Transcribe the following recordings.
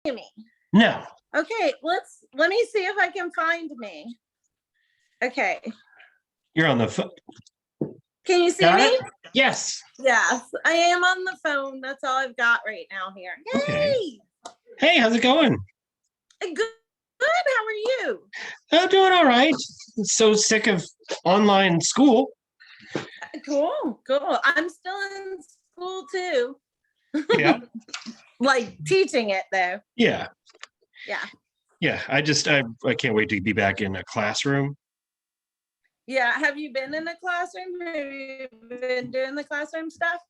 me? No. Okay, let me see if I can find me. Okay. You're on the phone. Can you see Got me? it? Yes. Yes, I am on the phone. That's all I've got right now here. Yay! Okay. Hey, how's it going? Good. Good. How are you? I'm doing all right. So sick of online school. Cool. Cool. I'm still in school too. Yeah. Like teaching it though. Yeah. Yeah. Yeah. I can't wait to be back in a classroom. Yeah. Have you been in a classroom? Have you been doing the classroom stuff?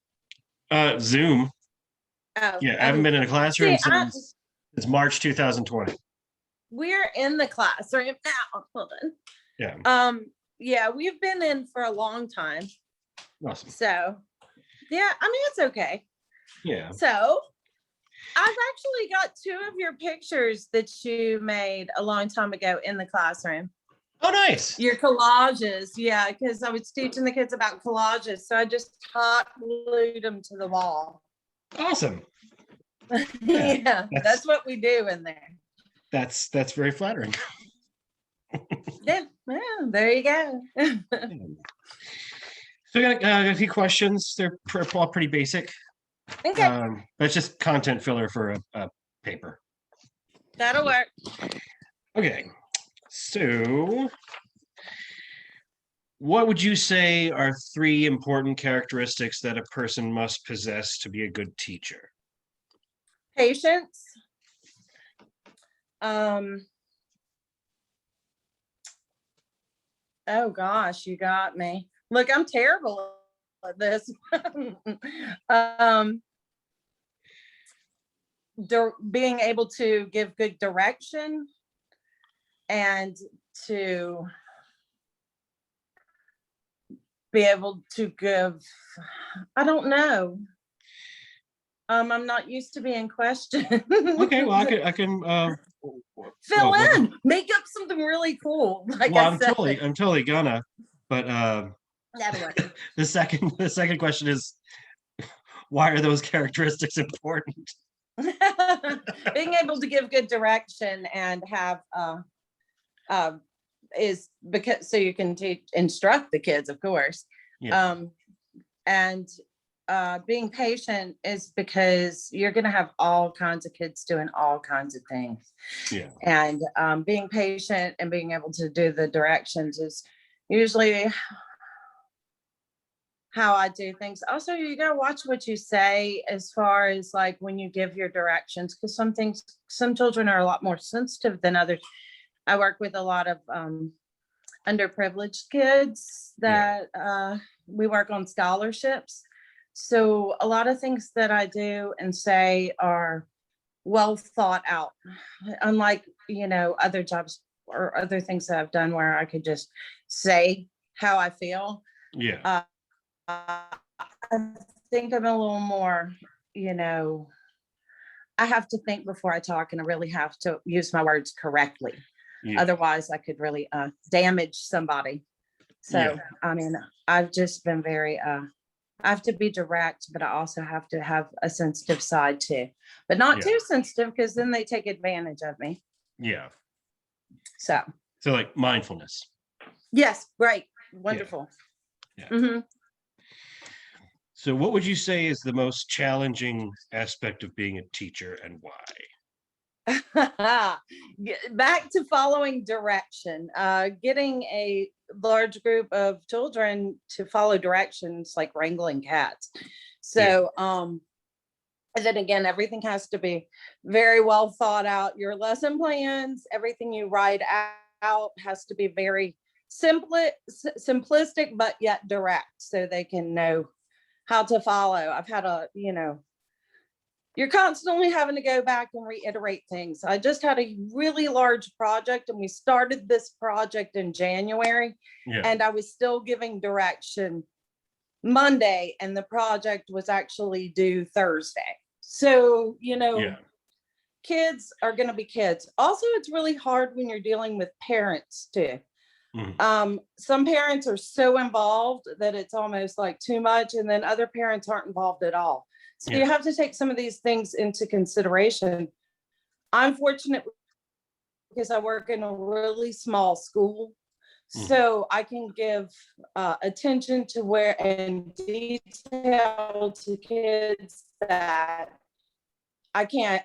Zoom. Oh, Yeah, I haven't been in a classroom see, since March 2020. we're in the classroom now. Hold on. Yeah. Yeah, we've been in for a long time. Awesome. So yeah, I mean, it's okay. Yeah. So I've actually got two of your pictures that you made a long time ago in the classroom. Oh, nice. Your collages, yeah, because I was teaching the kids about collages. So I just hot glued them to the wall. Awesome. Yeah, that's what we do in there. That's very flattering. Yeah, well, there you go. So I got a few questions. They're all pretty basic. Okay, But it's just content filler for a paper. that'll work. Okay. So what would you say are 3 important characteristics that a person must possess to be a good teacher? Patience. Oh gosh, you got me. Look, I'm terrible at this. Being able to give good direction and to be able to give, I don't know. I'm not used to being questioned. Okay, well I can Fill in, make up something really cool. Like well, I said, I'm totally gonna, but that'll work. the second question is, why are those characteristics important? Being able to give good direction and have is because so you can instruct the kids, of course. Yeah. And being patient is because you're going to have all kinds of kids doing all kinds of things. Yeah. And being patient and being able to do the directions is usually how I do things. Also, you got to watch what you say as far as like when you give your directions, because some children are a lot more sensitive than others. I work with a lot of underprivileged kids that we work on scholarships. So a lot of things that I do and say are well thought out, unlike, other jobs or other things that I've done where I could just say how I feel. Yeah. I think I'm a little more, I have to think before I talk, and I really have to use my words correctly. Yeah. Otherwise, I could really damage somebody. So, I mean, I've just been very, I have to be direct, but I also have to have a sensitive side too, but not too sensitive because then they take advantage of me. Yeah. So like mindfulness. Yes, great, wonderful. Yeah. Mm-hmm. So what would you say is the most challenging aspect of being a teacher and why? Back to following direction, getting a large group of children to follow directions like wrangling cats. So, and then again, everything has to be very well thought out. Your lesson plans, everything you write out has to be very simplistic, but yet direct, so they can know how to follow. I've had you're constantly having to go back and reiterate things. I just had a really large project, and we started this project in January, and I was still giving direction Monday, and the project was actually due Thursday. So, kids are going to be kids. Also, it's really hard when you're dealing with parents too. Mm-hmm. Some parents are so involved that it's almost like too much, and then other parents aren't involved at all. So you have to take some of these things into consideration. I'm fortunate because I work in a really small school. Mhm. So I can give attention to where and detail to kids that I can't,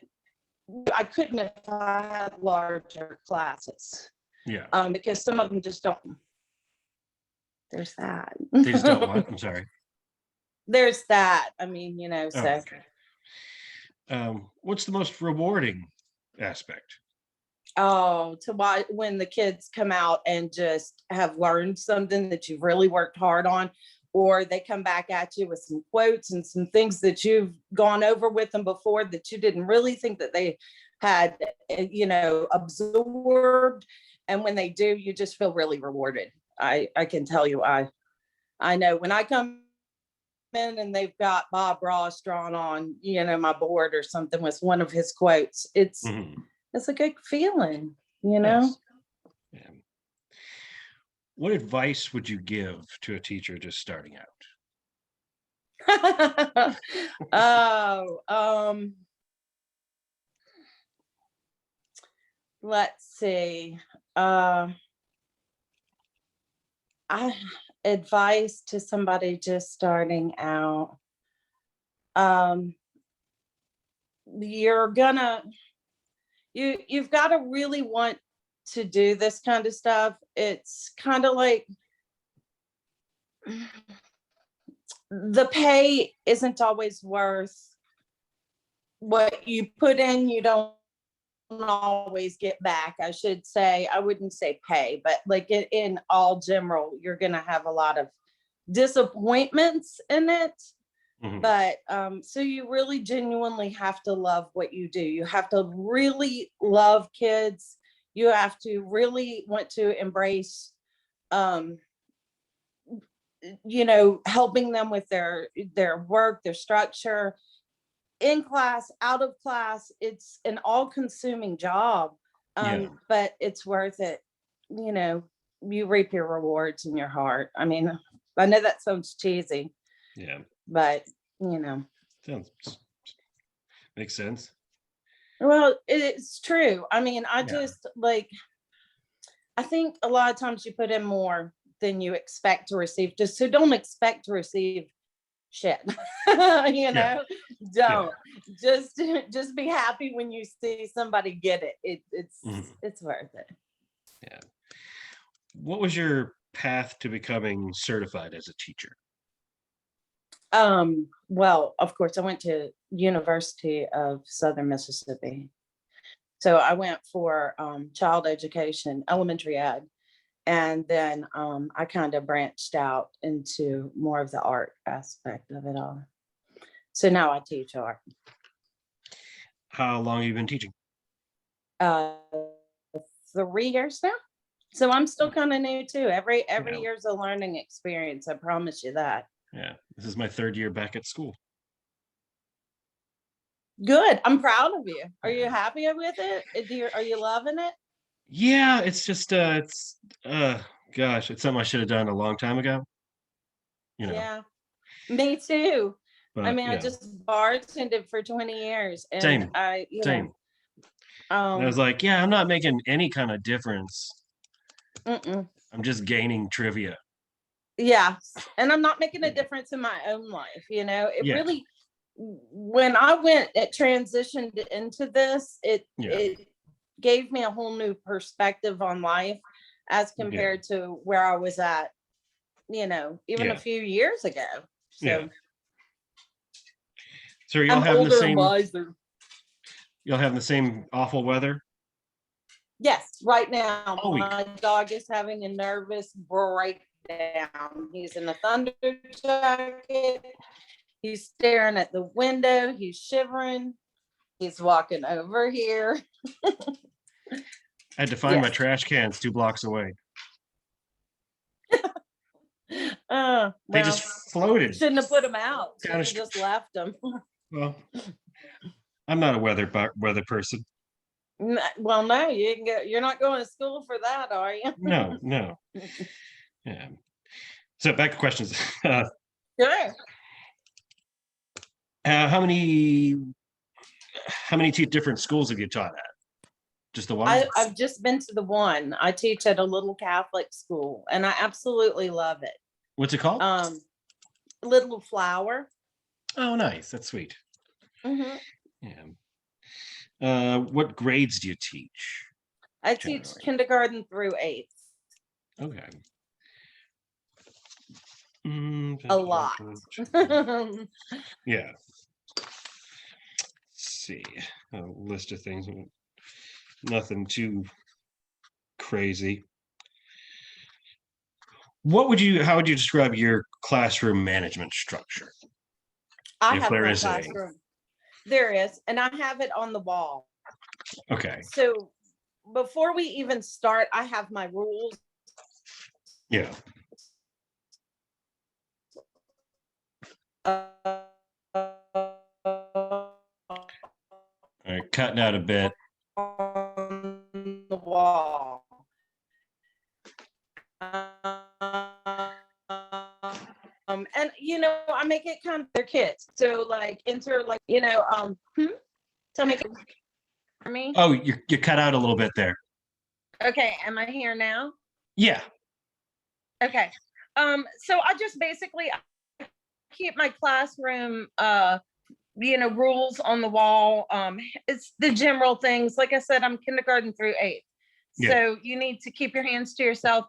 I couldn't if I had larger classes. Yeah. Because some of them just don't. There's that. They just don't want, I'm sorry. There's that. I mean, you know, Oh, so. okay. What's the most rewarding aspect? Oh, to watch when the kids come out and just have learned something that you've really worked hard on, or they come back at you with some quotes and some things that you've gone over with them before that you didn't really think that they had, you know, absorbed. And when they do, you just feel really rewarded. I can tell you, I know when I come in and they've got Bob Ross drawn on, you know, my board or something with one of his quotes, Mhm. it's a good feeling, you know? Nice. Yeah. What advice would you give to a teacher just starting out? Oh, let's see. I advice to somebody just starting out. Um, you're gonna you've got to really want to do this kind of stuff. It's kind of like the pay isn't always worth what you put in, you don't always get back. I should say, I wouldn't say pay, but like in all general, you're going to have a lot of disappointments in it. Mhm. But so you really genuinely have to love what you do. You have to really love kids. You have to really want to embrace um you know, helping them with their work, their structure, in class, out of class. It's an all-consuming job, Yeah. but it's worth it. You know, you reap your rewards in your heart. I mean, I know that sounds cheesy, Yeah. but you know, Sounds makes sense. well, it's true. I mean, I Yeah. just like, I think a lot of times you put in more than you expect to receive. Just so don't expect to receive shit. You Yeah. know, Yeah. don't just just be happy when you see somebody get it. Mhm. It's worth it. Yeah. What was your path to becoming certified as a teacher? Well, of course, I went to University of Southern Mississippi. So I went for child education, elementary ed, and then I kind of branched out into more of the art aspect of it all. So now I teach art. How long have you been teaching? Uh, 3 years now. So I'm still kind of new too. Every Yeah. year's a learning experience. I promise you that. Yeah. This is my third year back at school. Good. I'm proud of you. Are you Yeah. happy with it? Are you loving it? Yeah, it's just gosh, it's something I should have done a long time ago, you know. Yeah, me too. I But mean, I just bartended for 20 years and same, I, same. And I was um, like, yeah, I'm not making any kind of difference. mm-mm. I'm just gaining trivia. Yeah. And I'm not making a Yeah. difference in my own life. You know, it Yeah. really, when I went, it transitioned into this, Yeah. it gave me a whole new perspective on life as Yeah. compared to where I was at, you know, even a Yeah. few years ago. Yeah. So So are y'all I'm having the older and same wiser. y'all having the same awful weather Yes, right now all week? my dog is having a nervous breakdown. He's in a thunder jacket. He's staring at the window. He's shivering. He's walking over here. I had to find my Yes. trash cans 2 blocks away. They Well, just floated shouldn't have put him out. Should down a have just left him. well, I'm not a weather person. Well, no, you can go. You're not going to school for that, are you? No, no. Yeah. So back to questions. Sure. Uh, how many how many different schools have you taught at? Just the one? I've just been to the one. I teach at a little Catholic school and I absolutely love it. What's it called? Little Flower. Oh, nice. That's sweet. Mhm. Yeah. What grades do you teach? I teach Generally. kindergarten through eighth. Okay. A lot. Yeah. Let's see. A list of things. Nothing too crazy. How would you describe your classroom management structure? I If have there my is any. classroom. There is, and I have it on the wall. Okay. So before we even start, I have my rules. Yeah. All right. Cutting out a bit. On the wall. And I make it kind of their kids. So like enter like, tell me for me. Oh, you cut out a little bit there. Okay, am I here now? Yeah. Okay. So I just basically keep my classroom rules on the wall. It's the general things. Like I said, I'm kindergarten through eighth. Yeah. So you need to keep your hands to yourself.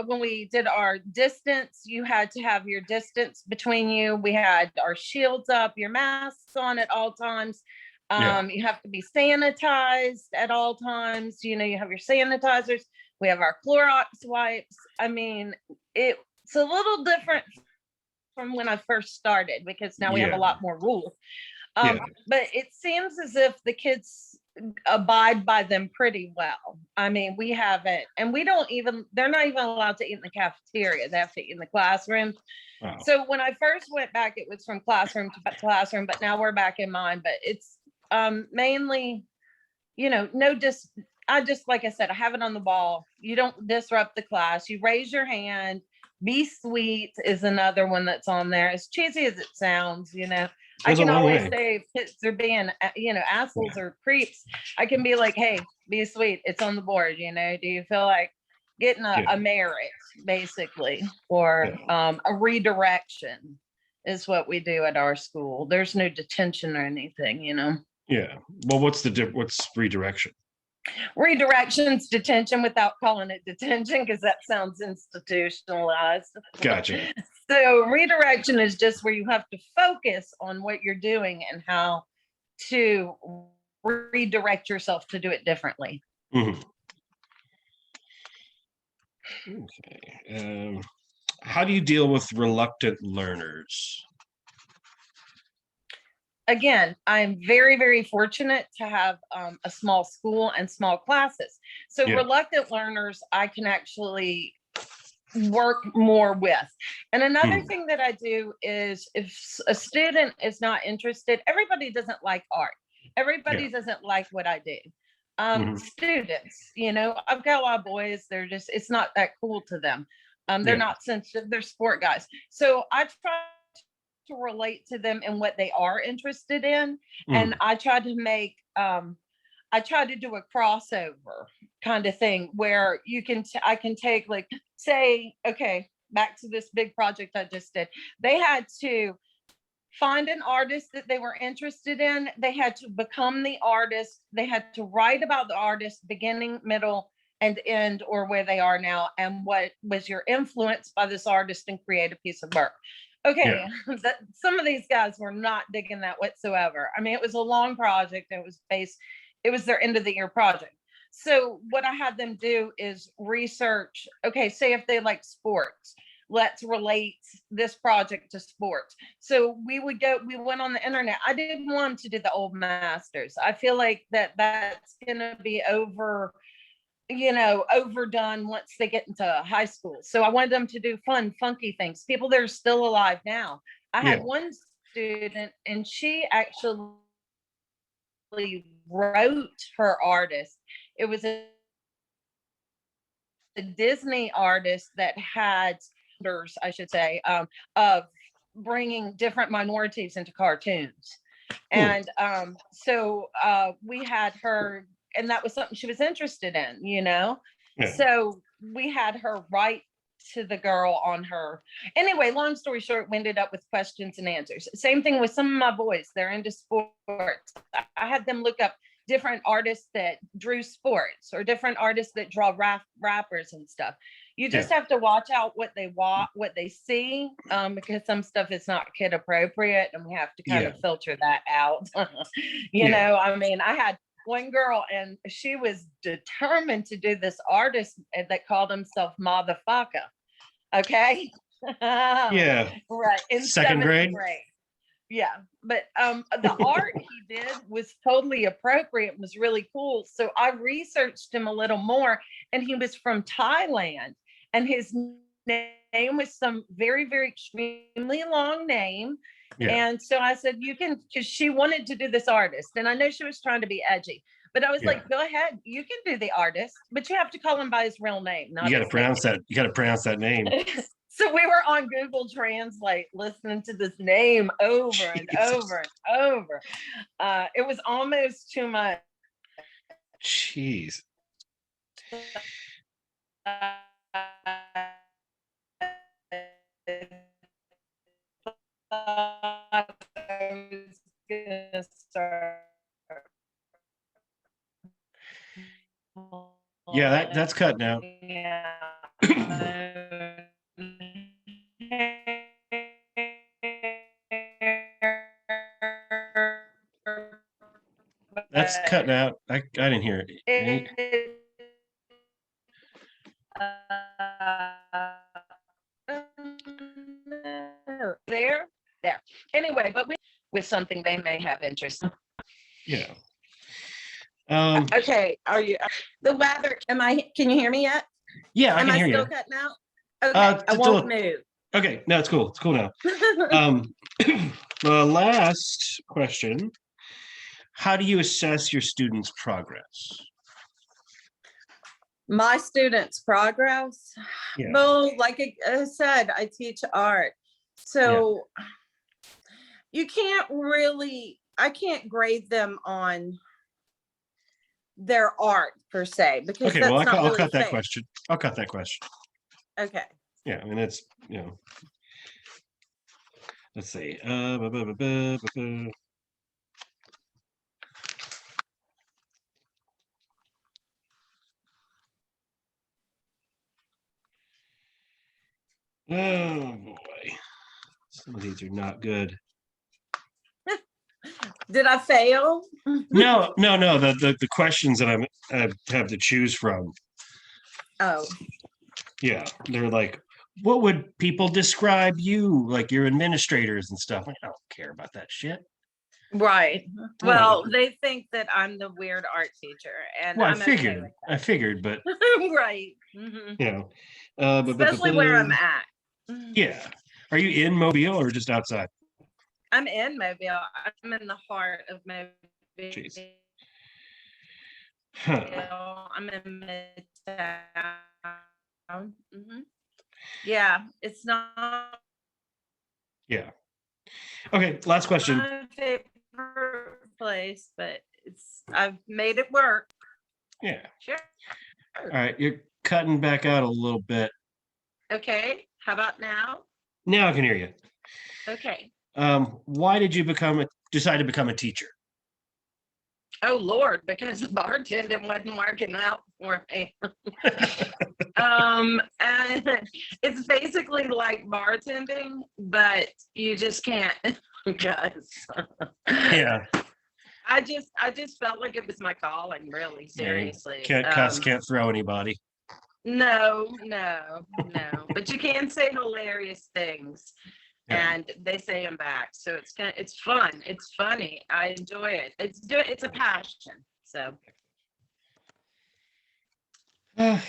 When we did our distance, you had to have your distance between you. We had our shields up, your masks on at all times. Yeah. You have to be sanitized at all times. You have your sanitizers. We have our Clorox wipes. I mean, it's a little different from when I first started because now we have a Yeah. lot more rules. Yeah. But it seems as if the kids abide by them pretty well. I mean, we haven't, and they're not even allowed to eat in the cafeteria. They have to eat in the classroom. Wow. So when I first went back, it was from classroom to classroom, but now we're back in mine. But it's mainly, I just, like I said, I have it on the wall. You don't disrupt the class. You raise your hand. Be sweet is another one that's on there. As cheesy as it sounds, I Goes a can long always way. say if kids are being, assholes or creeps. I can be like, hey, be sweet. It's on the board. Do you feel like getting Yeah. a merit, basically, or a redirection is what we do at our school. There's no detention or anything, Yeah. Well, what's redirection? Redirection's detention without calling it detention because that sounds institutionalized. Gotcha. So redirection is just where you have to focus on what you're doing and how to redirect yourself to do it differently. Mhm. Okay. How do you deal with reluctant learners? Again, I'm very, very fortunate to have a small school and small classes. So Yeah. reluctant learners, I can actually work more with. And another thing that I do is if a student is not interested, everybody doesn't like art. Everybody doesn't like what I do. Students, I've got a lot of boys, it's not that cool to them. They're not sensitive, they're sport guys. So I try to relate to them in what they are interested in. And I try to make I try to do a crossover kind of thing where I can take, like, say, okay, back to this big project I just did. They had to find an artist that they were interested in. They had to become the artist. They had to write about the artist, beginning, middle, and end, or where they are now, and what was your influence by this artist and create a piece of work. Okay, some of these guys were not digging that whatsoever. I mean, it was a long project. It was their end of the year project. So what I had them do is research, okay, say if they like sports, let's relate this project to sports. So we went on the internet. I didn't want them to do the old masters. I feel like that's going to be overdone once they get into high school. So I wanted them to do fun, funky things. People that are still alive now. I had one student and she actually wrote her artist. It was a Disney artist that had, I should say, of bringing different minorities into cartoons. And so we had her and that was something she was interested in, you know? Yeah. So we had her write to the girl on her. Anyway, long story short, we ended up with questions and answers. Same thing with some of my boys. They're into sports. I had them look up different artists that drew sports or different artists that draw rappers and stuff. You just have to watch out what they see, because some stuff is not kid appropriate, and we have to kind of filter that out. You know, I mean, I had one girl and she was determined to do this artist that called himself Motherfucker. Okay. Yeah. Right. In Second grade. Yeah. But the art he did was totally appropriate, was really cool. So I researched him a little more, and he was from Thailand, and his name was some very, very extremely long name. Yeah. And so I said, you can, because she wanted to do this artist. And I know she was trying to be edgy, but I was like, go ahead, you can do the artist, but you have to call him by his real name. You got to pronounce that. You got to pronounce that name. So we were on Google Translate listening to this name over and over and over. It was almost too much. Jeez. Yeah, that's cutting out. That's cutting out. I didn't hear it. There. Anyway, but with something they may have interest in. Yeah. Okay. Are you the weather? Can you hear me yet? Yeah, I can hear you. Am I still cutting out? Okay, I won't move. Okay, no, it's cool. It's cool now. The last question: how do you assess your students' progress? My students' progress? Yeah. Well, like I said, I teach art. So you can't really, I can't grade them on their art per se, because okay, well, I'll cut that question. I'll cut that question. Okay. Yeah, I mean, it's, you know, let's see. Oh boy, some of these are not good. Did I fail? No. The questions that I have to choose from. Oh. Yeah, they're like, what would people describe you, like your administrators and stuff? I don't care about that shit. Right. Well, they think that I'm the weird art teacher, and well, I'm okay with I figured, but right. Mm-hmm. You know, especially where I'm at. Yeah. Are you in Mobile or just outside? I'm in Mobile. I'm in the heart of Mobile. Jeez. Huh. I'm in Midtown. Mm-hmm. Yeah, it's not. Yeah. Okay, last question. My favorite place, but I've made it work. Yeah. Sure. All right, you're cutting back out a little bit. Okay, how about now? Now I can hear you. Okay. Why did you decide to become a teacher? Oh Lord, because the bartending wasn't working out for me. And it's basically like bartending, but you just can't, because Yeah. I just felt like it was my calling, really, seriously. Can't cuss, can't throw anybody. No. But you can say hilarious things. Yeah. And they say them back, so it's fun. It's funny. I enjoy it. It's a passion. So.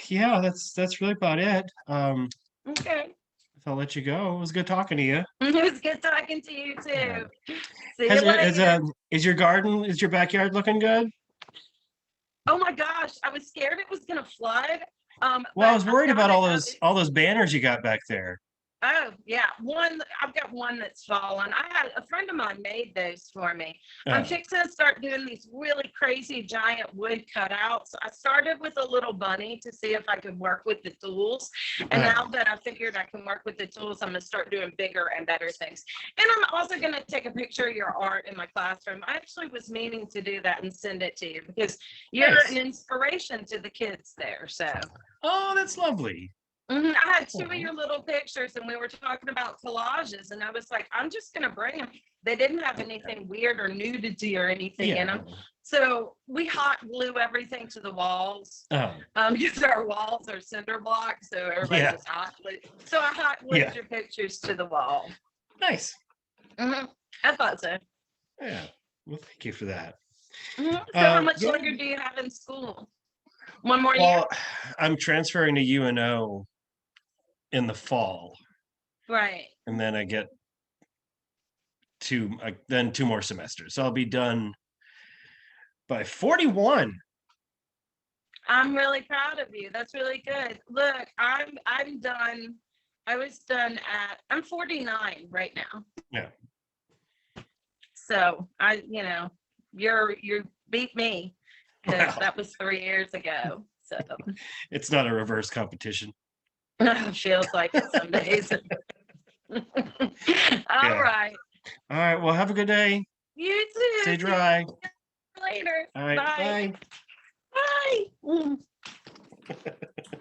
Yeah, that's really about it. Okay. I'll let you go. It was good talking to you. It was good talking to you too. Yeah. See you later. Is your backyard looking good? Oh my gosh, I was scared it was gonna flood. Well, I was worried about all those banners you got back there. Oh, yeah. I've got one that's fallen. I had a friend of mine made those for me. I'm Oh, fixing to start doing these really crazy giant wood cutouts. I started with a little bunny to see if I could work with the tools. And now oh, that I figured I can work with the tools, I'm going to start doing bigger and better things. And I'm also going to take a picture of your art in my classroom. I actually was meaning to do that and send it to you because you're an nice. inspiration to the kids there. So. Oh, that's lovely. I had two of Oh, your little pictures, and we were talking about collages, and I was like, I'm just gonna bring them. They didn't have anything weird or nudity or anything in yeah. them, so we hot glue everything to the walls. Oh, Because our walls are cinder blocks, so everybody yeah. just hot glue. So I hot Yeah. glued your pictures to the wall. Nice. I thought so. Yeah. Well, thank you for that. So how much Yeah. longer do you have in school? One more year? Well, I'm transferring to UNO in the fall, Right. and then I get then 2 more semesters. So I'll be done by 41. I'm really proud of you. That's really good. Look, I'm done. I was done I'm 49 right now. Yeah. So you beat me because Well, that was 3 years ago. So it's not a reverse competition. feels like it some days. All Yeah. right. All right. Well, have a good day. You too. Stay See dry. you later. All right. Bye. Bye. Bye.